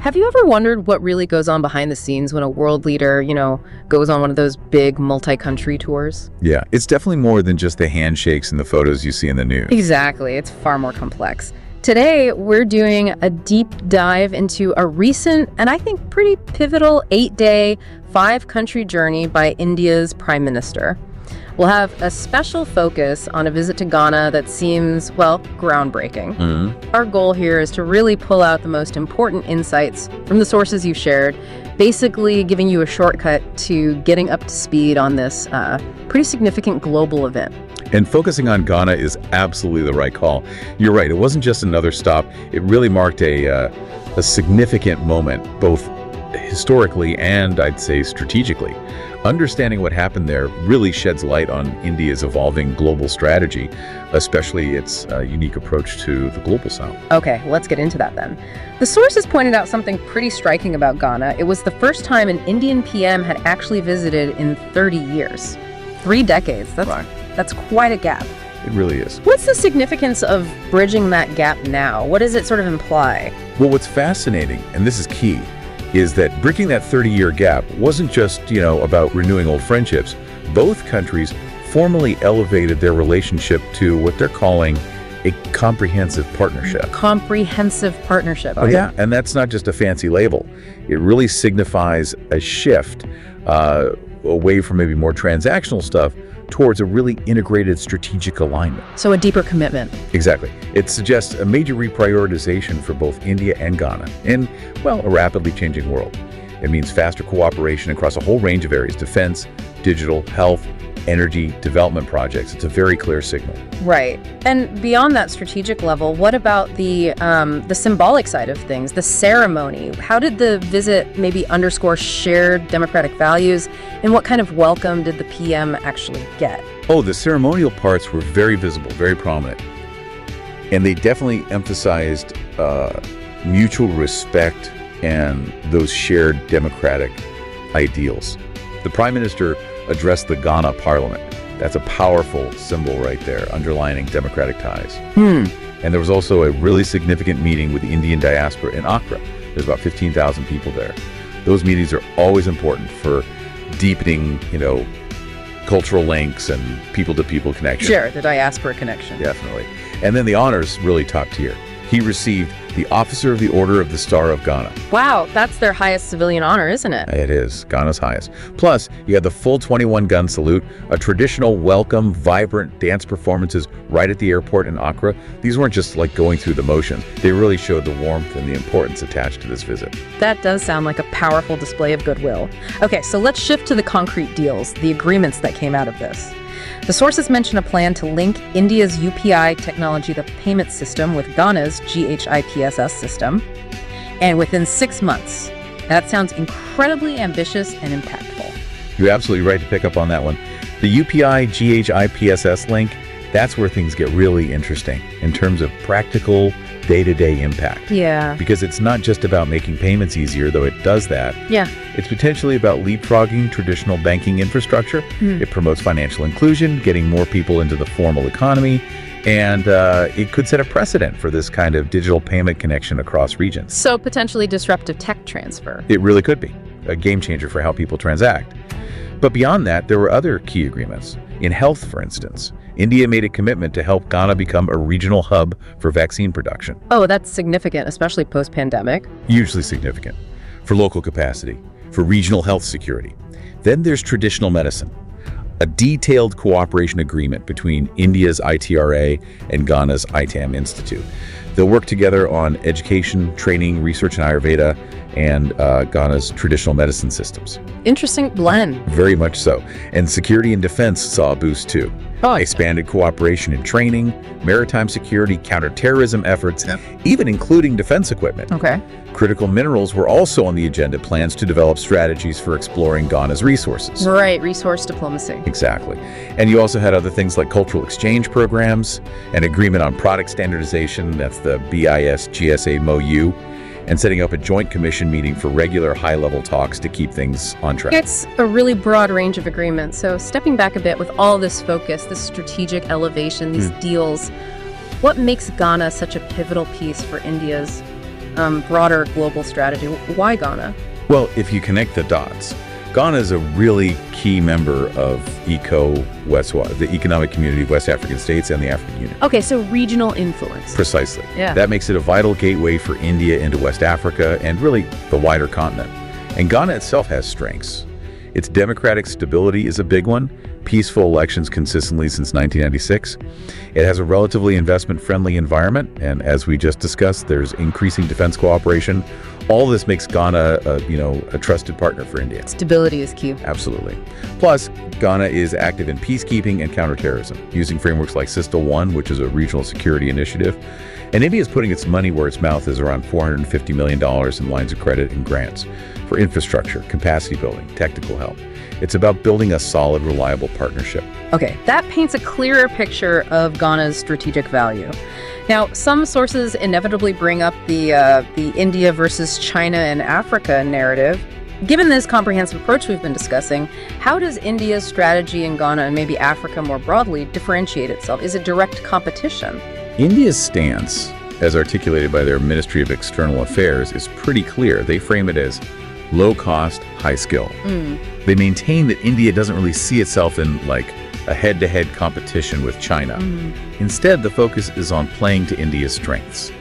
Have you ever wondered what really goes on behind the scenes when a world leader, goes on one of those big multi-country tours? Yeah, it's definitely more than just the handshakes and the photos you see in the news. Exactly. It's far more complex. Today, we're doing a deep dive into a recent and I think pretty pivotal 8-day, 5-country journey by India's Prime Minister. We'll have a special focus on a visit to Ghana that seems, groundbreaking. Our goal here is to really pull out the most important insights from the sources you've shared, basically giving you a shortcut to getting up to speed on this pretty significant global event. And focusing on Ghana is absolutely the right call. You're right, it wasn't just another stop. It really marked a significant moment, both historically and, I'd say, strategically. Understanding what happened there really sheds light on India's evolving global strategy, especially its unique approach to the global south. Okay, let's get into that then. The sources pointed out something pretty striking about Ghana. It was the first time an Indian PM had actually visited in 30 years. 3 decades. That's quite a gap. It really is. What's the significance of bridging that gap now? What does it sort of imply? Well, what's fascinating, and this is key, is that bridging that 30-year gap wasn't just, about renewing old friendships. Both countries formally elevated their relationship to what they're calling a comprehensive partnership. A comprehensive partnership. Okay. Yeah, and that's not just a fancy label. It really signifies a shift away from maybe more transactional stuff towards a really integrated strategic alignment. So a deeper commitment. Exactly. It suggests a major reprioritization for both India and Ghana in, a rapidly changing world. It means faster cooperation across a whole range of areas: defense, digital, health, energy, development projects. It's a very clear signal. Right. And beyond that strategic level, what about the symbolic side of things, the ceremony? How did the visit maybe underscore shared democratic values, and what kind of welcome did the PM actually get? Oh, the ceremonial parts were very visible, very prominent. And they definitely emphasized mutual respect and those shared democratic ideals. The Prime Minister addressed the Ghana Parliament. That's a powerful symbol right there, underlining democratic ties. And there was also a really significant meeting with the Indian diaspora in Accra. There's about 15,000 people there. Those meetings are always important for deepening, cultural links and people-to-people connection. Sure, the diaspora connection. Definitely. And then the honors really top tier. He received the Officer of the Order of the Star of Ghana. Wow, that's their highest civilian honor, isn't it? It is, Ghana's highest. Plus, you had the full 21-gun salute, a traditional welcome, vibrant dance performances right at the airport in Accra. These weren't just like going through the motions. They really showed the warmth and the importance attached to this visit. That does sound like a powerful display of goodwill. Okay, so let's shift to the concrete deals, the agreements that came out of this. The sources mention a plan to link India's UPI technology, the payment system, with Ghana's GHIPSS system, and within 6 months. That sounds incredibly ambitious and impactful. You're absolutely right to pick up on that one. The UPI GHIPSS link, that's where things get really interesting in terms of practical day-to-day impact. Yeah. Because it's not just about making payments easier, though it does that. Yeah. It's potentially about leapfrogging traditional banking infrastructure. It promotes financial inclusion, getting more people into the formal economy, and it could set a precedent for this kind of digital payment connection across regions. So potentially disruptive tech transfer. It really could be a game changer for how people transact. But beyond that, there were other key agreements. In health, for instance, India made a commitment to help Ghana become a regional hub for vaccine production. Oh, that's significant, especially post-pandemic. Hugely significant for local capacity, for regional health security. Then there's traditional medicine, a detailed cooperation agreement between India's ITRA and Ghana's ITAM Institute. They'll work together on education, training, research in Ayurveda, and Ghana's traditional medicine systems. Interesting blend. Very much so. And security and defense saw a boost too. Expanded cooperation in training, maritime security, counter-terrorism efforts, even including defense equipment. Okay. Critical minerals were also on the agenda, plans to develop strategies for exploring Ghana's resources. Right, resource diplomacy. Exactly. And you also had other things like cultural exchange programs, an agreement on product standardization, that's the BIS GSA MoU, and setting up a joint commission meeting for regular high-level talks to keep things on track. It's a really broad range of agreements. So stepping back a bit with all this focus, this strategic elevation, these deals, what makes Ghana such a pivotal piece for India's broader global strategy. Why Ghana? Well, if you connect the dots, Ghana is a really key member of ECO-WESTWA, the Economic Community of West African States and the African Union. Okay, so regional influence. Precisely. Yeah. That makes it a vital gateway for India into West Africa and really the wider continent. And Ghana itself has strengths. Its democratic stability is a big one, peaceful elections consistently since 1996. It has a relatively investment-friendly environment, and as we just discussed, there's increasing defense cooperation. All this makes Ghana, a trusted partner for India. Stability is key. Absolutely. Plus, Ghana is active in peacekeeping and counterterrorism, using frameworks like System 1, which is a regional security initiative. And India is putting its money where its mouth is, around $450 million in lines of credit and grants for infrastructure, capacity building, technical help. It's about building a solid, reliable partnership. Okay, that paints a clearer picture of Ghana's strategic value. Now, some sources inevitably bring up the India versus China and Africa narrative. Given this comprehensive approach we've been discussing, how does India's strategy in Ghana and maybe Africa more broadly differentiate itself? Is it direct competition? India's stance, as articulated by their Ministry of External Affairs, is pretty clear. They frame it as low cost, high skill. They maintain that India doesn't really see itself in like a head-to-head competition with China. Instead, the focus is on playing to India's strengths.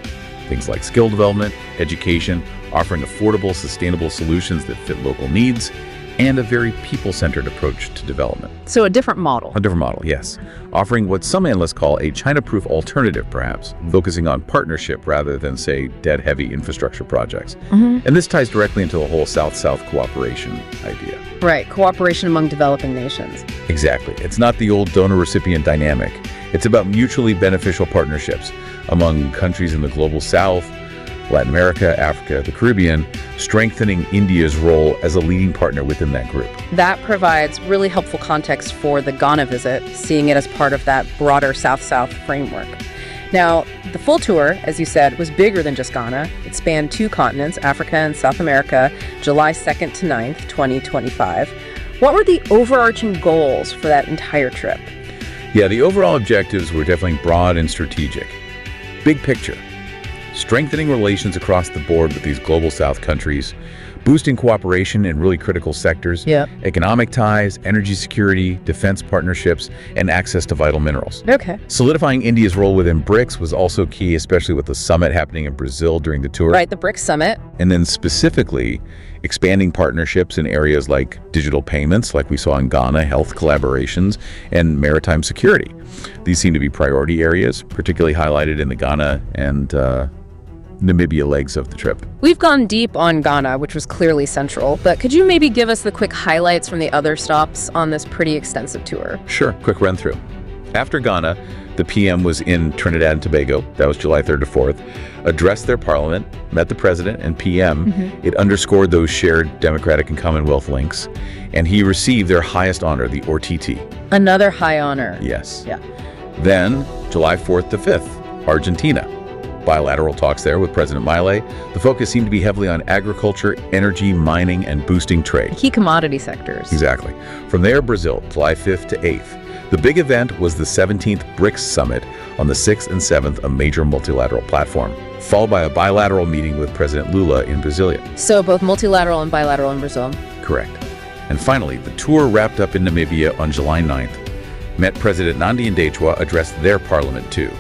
Things like skill development, education, offering affordable, sustainable solutions that fit local needs, and a very people-centered approach to development. So a different model. A different model, yes. Offering what some analysts call a China-proof alternative, perhaps, focusing on partnership rather than, say, debt-heavy infrastructure projects. And this ties directly into the whole South-South cooperation idea. Right, cooperation among developing nations. Exactly. It's not the old donor-recipient dynamic. It's about mutually beneficial partnerships among countries in the global South, Latin America, Africa, the Caribbean, strengthening India's role as a leading partner within that group. That provides really helpful context for the Ghana visit, seeing it as part of that broader South-South framework. Now, the full tour, as you said, was bigger than just Ghana. It spanned 2 continents, Africa and South America, July 2nd to 9th, 2025. What were the overarching goals for that entire trip? Yeah, the overall objectives were definitely broad and strategic. Big picture. Strengthening relations across the board with these global South countries, boosting cooperation in really critical sectors, economic ties, energy security, defense partnerships, and access to vital minerals. Okay. Solidifying India's role within BRICS was also key, especially with the summit happening in Brazil during the tour. Right, the BRICS summit. And then specifically expanding partnerships in areas like digital payments, like we saw in Ghana, health collaborations, and maritime security. These seem to be priority areas, particularly highlighted in the Ghana and Namibia legs of the trip. We've gone deep on Ghana, which was clearly central, but could you maybe give us the quick highlights from the other stops on this pretty extensive tour? Sure, quick run through. After Ghana, the PM was in Trinidad and Tobago, that was July 3rd to 4th, addressed their parliament, met the president and PM. It underscored those shared democratic and Commonwealth links, and he received their highest honor, the Ortiti. Another high honor. Yes. Yeah. Then, July 4th to 5th, Argentina. Bilateral talks there with President Milei. The focus seemed to be heavily on agriculture, energy, mining, and boosting trade. Key commodity sectors. Exactly. From there, Brazil, July 5th to 8th. The big event was the 17th BRICS Summit on the 6th and 7th, a major multilateral platform, followed by a bilateral meeting with President Lula in Brasilia. So both multilateral and bilateral in Brazil. Correct. And finally, the tour wrapped up in Namibia on July 9th. Met President Nandi Ndaitwah, addressed their parliament too.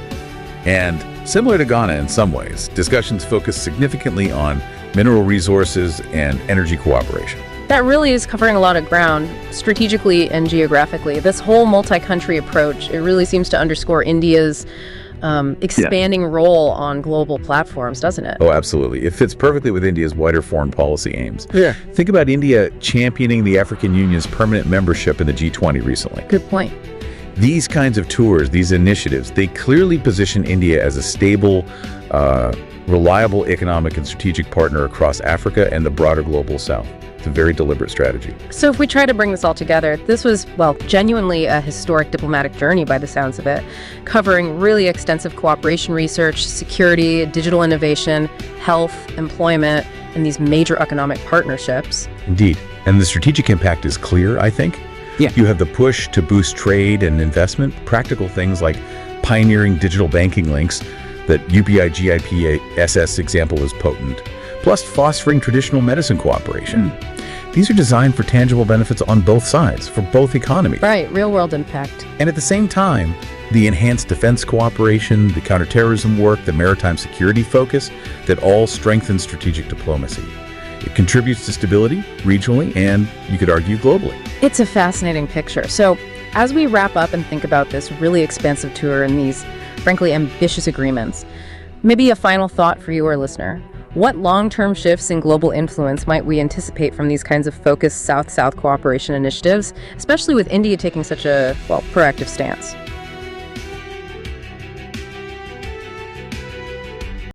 And similar to Ghana in some ways, discussions focused significantly on mineral resources and energy cooperation. That really is covering a lot of ground, strategically and geographically. This whole multi-country approach, it really seems to underscore India's expanding role on global platforms, doesn't it? Oh, absolutely. It fits perfectly with India's wider foreign policy aims. Yeah. Think about India championing the African Union's permanent membership in the G20 recently. Good point. These kinds of tours, these initiatives, they clearly position India as a stable, reliable economic and strategic partner across Africa and the broader global South. It's a very deliberate strategy. So if we try to bring this all together, this was, well, genuinely a historic diplomatic journey by the sounds of it, covering really extensive cooperation research, security, digital innovation, health, employment, and these major economic partnerships. Indeed. And the strategic impact is clear, I think. Yeah. You have the push to boost trade and investment, practical things like pioneering digital banking links, That UPI-GIPSS example is potent, plus fostering traditional medicine cooperation. These are designed for tangible benefits on both sides, for both economies. Right, real-world impact. And at the same time, the enhanced defense cooperation, the counterterrorism work, the maritime security focus, that all strengthen strategic diplomacy. It contributes to stability regionally and, you could argue, globally. It's a fascinating picture. So, as we wrap up and think about this really expansive tour and these, frankly, ambitious agreements, maybe a final thought for you, our listener. What long-term shifts in global influence might we anticipate from these kinds of focused South-South cooperation initiatives, especially with India taking such a, well, proactive stance?